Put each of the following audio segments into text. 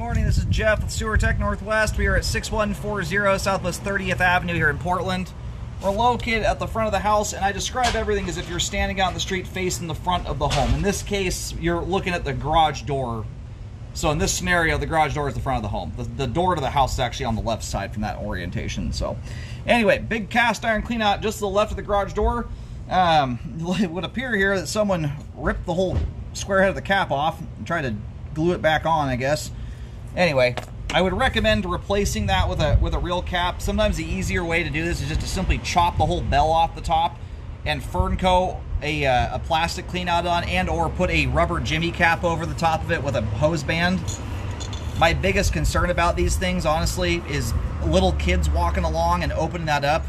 morning, this is Jeff with Sewer Tech Northwest. We are at 6140 Southwest 30th Avenue here in Portland. We're located at the front of the house, and I describe everything as if you're standing out in the street facing the front of the home. In this case, you're looking at the garage door. So in this scenario, the garage door is the front of the home. The door to the house is actually on the left side from that orientation. So anyway, big cast iron clean out just to the left of the garage door. It would appear here that someone ripped the whole square head of the cap off and tried to glue it back on, I guess. Anyway, I would recommend replacing that with a real cap. Sometimes the easier way to do this is just to simply chop the whole bell off the top and Fernco a plastic clean out on, and or put a rubber jimmy cap over the top of it with a hose band. My biggest concern about these things, honestly, is little kids walking along and opening that up.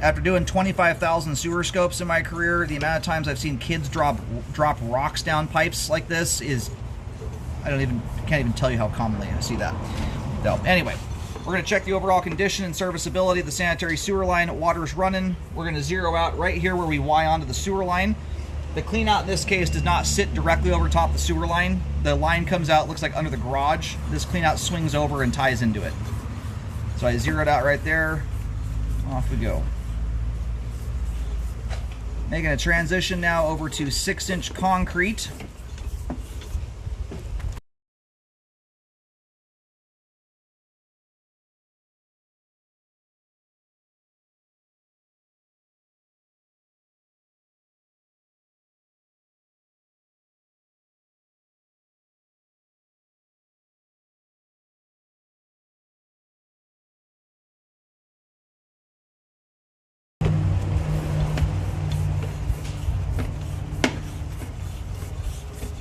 After doing 25,000 sewer scopes in my career, the amount of times I've seen kids drop rocks down pipes like this is, can't even tell you how commonly I see that. So anyway, we're going to check the overall condition and serviceability of the sanitary sewer line. Water's running. We're going to zero out right here where we Y onto the sewer line. The clean out in this case does not sit directly over top the sewer line. The line comes out, looks like under the garage. This clean out swings over and ties into it. So I zeroed out right there. Off we go. Making a transition now over to 6-inch concrete.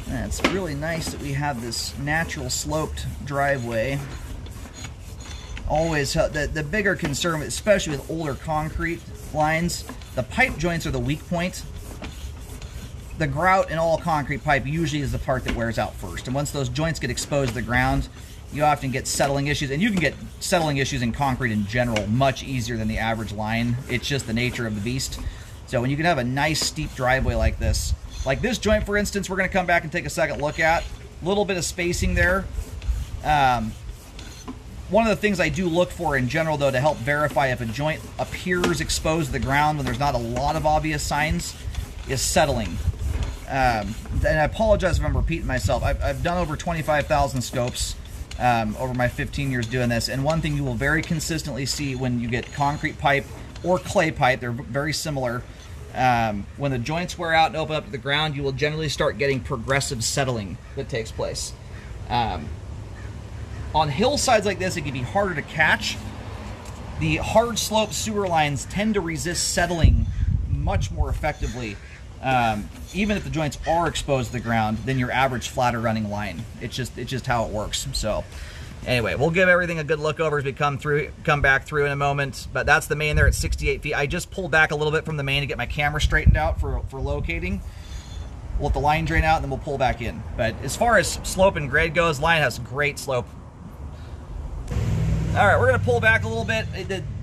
And it's really nice that we have this natural sloped driveway. Always, the bigger concern, especially with older concrete lines, the pipe joints are the weak point. The grout in all concrete pipe usually is the part that wears out first. And once those joints get exposed to the ground, you often get settling issues. And you can get settling issues in concrete in general much easier than the average line. It's just the nature of the beast. So when you can have a nice steep driveway like this joint, for instance, we're going to come back and take a second look at. A little bit of spacing there. One of the things I do look for in general, though, to help verify if a joint appears exposed to the ground when there's not a lot of obvious signs, is settling. And I apologize if I'm repeating myself. I've done over 25,000 scopes over my 15 years doing this, and one thing you will very consistently see when you get concrete pipe or clay pipe, they're very similar. When the joints wear out and open up to the ground, you will generally start getting progressive settling that takes place. On hillsides like this, it can be harder to catch. The hard slope sewer lines tend to resist settling much more effectively, even if the joints are exposed to the ground, than your average flatter running line. It's just how it works. So anyway, we'll give everything a good look over as we come back through in a moment. But that's the main there at 68 feet. I just pulled back a little bit from the main to get my camera straightened out for locating. We'll let the line drain out and then we'll pull back in. But as far as slope and grade goes, line has great slope. All right, we're going to pull back a little bit.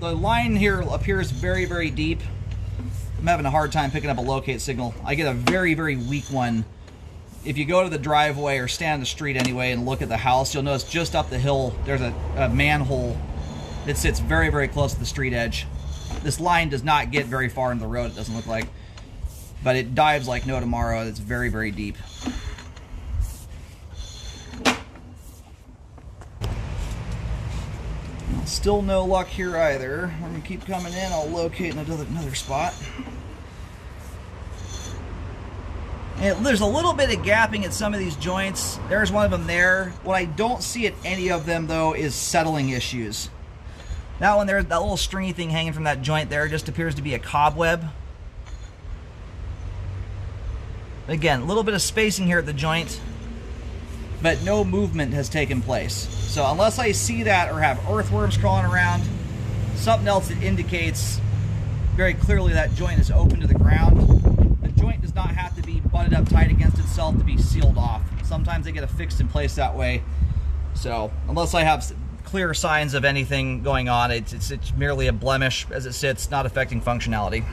The line here appears very, very deep. I'm having a hard time picking up a locate signal. I get a very, very weak one. If you go to the driveway or stand in the street anyway and look at the house, you'll notice just up the hill there's a manhole that sits very, very close to the street edge. This line does not get very far into the road, it doesn't look like. But it dives like no tomorrow. It's very, very deep. Still no luck here either. I'm going to keep coming in. I'll locate another spot. And there's a little bit of gapping at some of these joints. There's one of them there. What I don't see at any of them, though, is settling issues. That one there, that little stringy thing hanging from that joint there, just appears to be a cobweb. Again, a little bit of spacing here at the joint, but no movement has taken place. So unless I see that or have earthworms crawling around, something else that indicates very clearly that joint is open to the ground. The joint does not have to be butted up tight against itself to be sealed off. Sometimes they get affixed in place that way. So unless I have clear signs of anything going on, it's merely a blemish as it sits, not affecting functionality.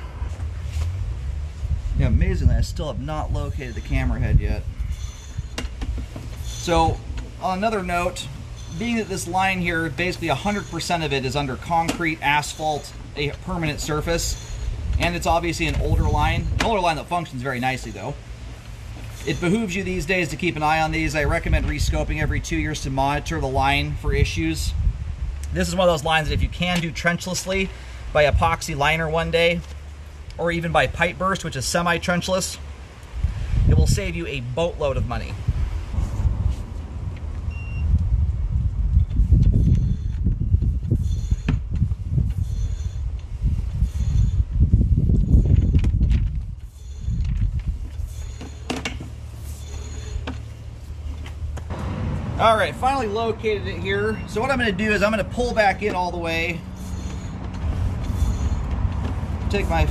Yeah, amazingly, I still have not located the camera head yet. So on another note, being that this line here, basically 100% of it is under concrete, asphalt, a permanent surface, and it's obviously an older line that functions very nicely though. It behooves you these days to keep an eye on these. I recommend rescoping every 2 years to monitor the line for issues. This is one of those lines that if you can do trenchlessly by epoxy liner one day, or even by pipe burst, which is semi-trenchless, it will save you a boatload of money. All right, finally located it here. So what I'm going to do is I'm going to pull back in all the way, take my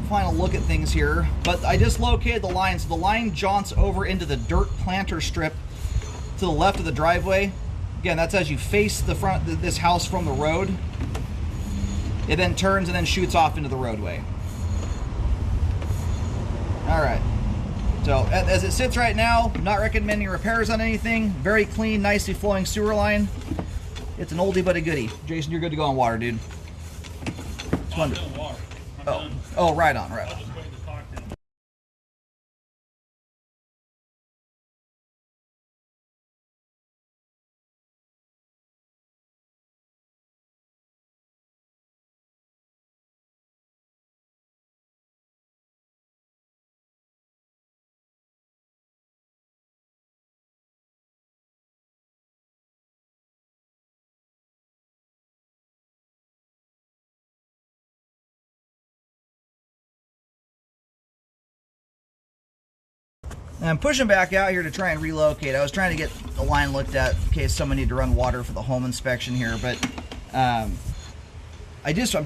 final look at things here. But I just located the line, so the line jaunts over into the dirt planter strip to the left of the driveway. Again, that's as you face the front of this house from the road. It then turns and then shoots off into the roadway. All right. So as it sits right now, not recommending repairs on anything. Very clean, nicely flowing sewer line. It's an oldie but a goodie. Jason, you're good to go on water, dude. Just I'm doing water. Oh, right on, right on. Just waiting to talk to him. And I'm pushing back out here to try and relocate. I was trying to get the line looked at in case someone needed to run water for the home inspection here, but I'm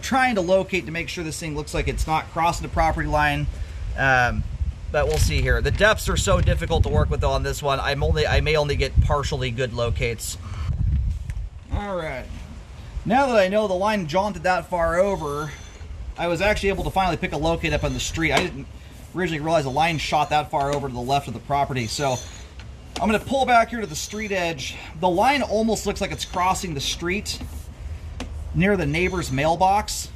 trying to locate to make sure this thing looks like it's not crossing the property line. But we'll see here. The depths are so difficult to work with on this one. I may only get partially good locates. All right. Now that I know the line jaunted that far over, I was actually able to finally pick a locate up on the street. I didn't originally realize the line shot that far over to the left of the property. So I'm going to pull back here to the street edge. The line almost looks like it's crossing the street near the neighbor's mailbox.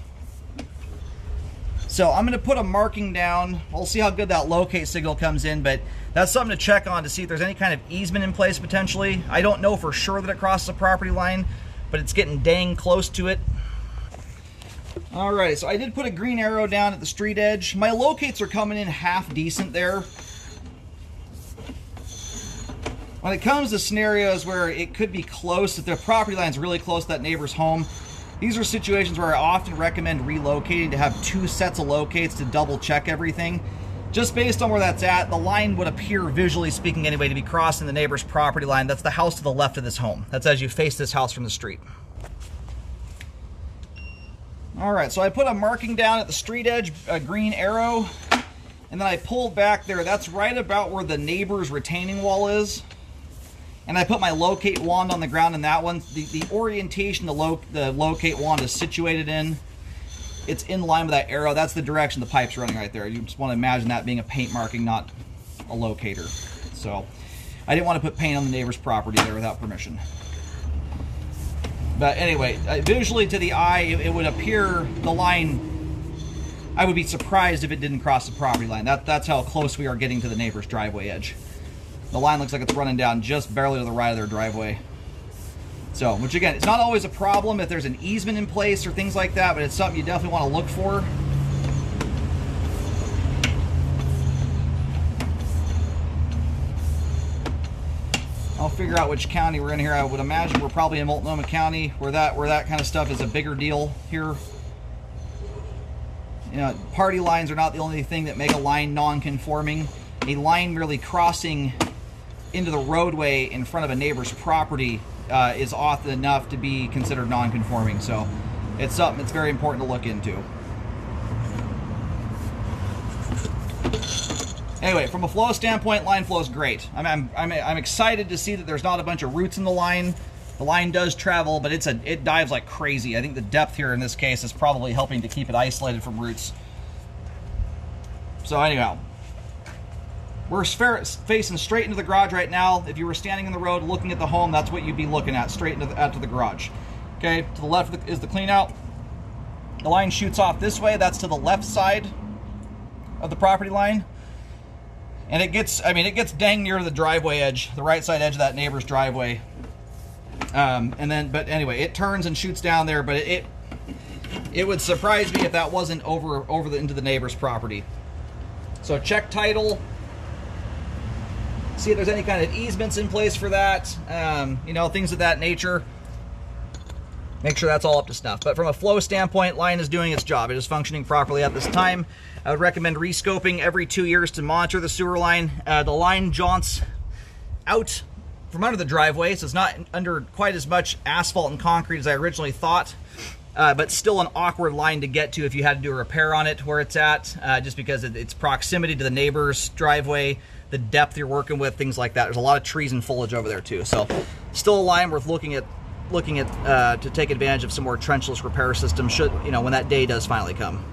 So I'm going to put a marking down. We'll see how good that locate signal comes in, but that's something to check on to see if there's any kind of easement in place potentially. I don't know for sure that it crosses the property line, but it's getting dang close to it. Alright, so I did put a green arrow down at the street edge. My locates are coming in half decent there. When it comes to scenarios where it could be close, if the property line's really close to that neighbor's home, these are situations where I often recommend relocating to have 2 sets of locates to double check everything. Just based on where that's at, the line would appear, visually speaking anyway, to be crossing the neighbor's property line. That's the house to the left of this home. That's as you face this house from the street. Alright, so I put a marking down at the street edge, a green arrow, and then I pulled back there. That's right about where the neighbor's retaining wall is. And I put my locate wand on the ground in that one. The orientation the locate wand is situated in, it's in line with that arrow. That's the direction the pipe's running right there. You just want to imagine that being a paint marking, not a locator. So I didn't want to put paint on the neighbor's property there without permission. But anyway, visually to the eye, it would appear the line, I would be surprised if it didn't cross the property line. That's how close we are getting to the neighbor's driveway edge. The line looks like it's running down just barely to the right of their driveway. So, which again, it's not always a problem if there's an easement in place or things like that, but it's something you definitely want to look for. I'll figure out which county we're in here. I would imagine we're probably in Multnomah County, where that kind of stuff is a bigger deal here. You know, party lines are not the only thing that make a line non-conforming. A line merely crossing into the roadway in front of a neighbor's property is often enough to be considered non-conforming. So it's something that's very important to look into. Anyway, from a flow standpoint, line flow is great. I'm excited to see that there's not a bunch of roots in the line. The line does travel, but it dives like crazy. I think the depth here in this case is probably helping to keep it isolated from roots. So anyhow, We're facing straight into the garage right now. If you were standing in the road looking at the home, that's what you'd be looking at, straight out to the garage. Okay, to the left is the clean out. The line shoots off this way. That's to the left side of the property line. And it gets dang near the driveway edge, the right side edge of that neighbor's driveway. But anyway, it turns and shoots down there, but it would surprise me if that wasn't into the neighbor's property. So check title. See if there's any kind of easements in place for that, you know, things of that nature. Make sure that's all up to snuff. But from a flow standpoint, line is doing its job. It is functioning properly at this time. I would recommend rescoping every 2 years to monitor the sewer line. The line jaunts out from under the driveway, so it's not under quite as much asphalt and concrete as I originally thought. But still an awkward line to get to if you had to do a repair on it where it's at, just because its proximity to the neighbor's driveway, the depth you're working with, things like that. There's a lot of trees and foliage over there too. So still a line worth looking at to take advantage of some more trenchless repair systems should, you know, when that day does finally come.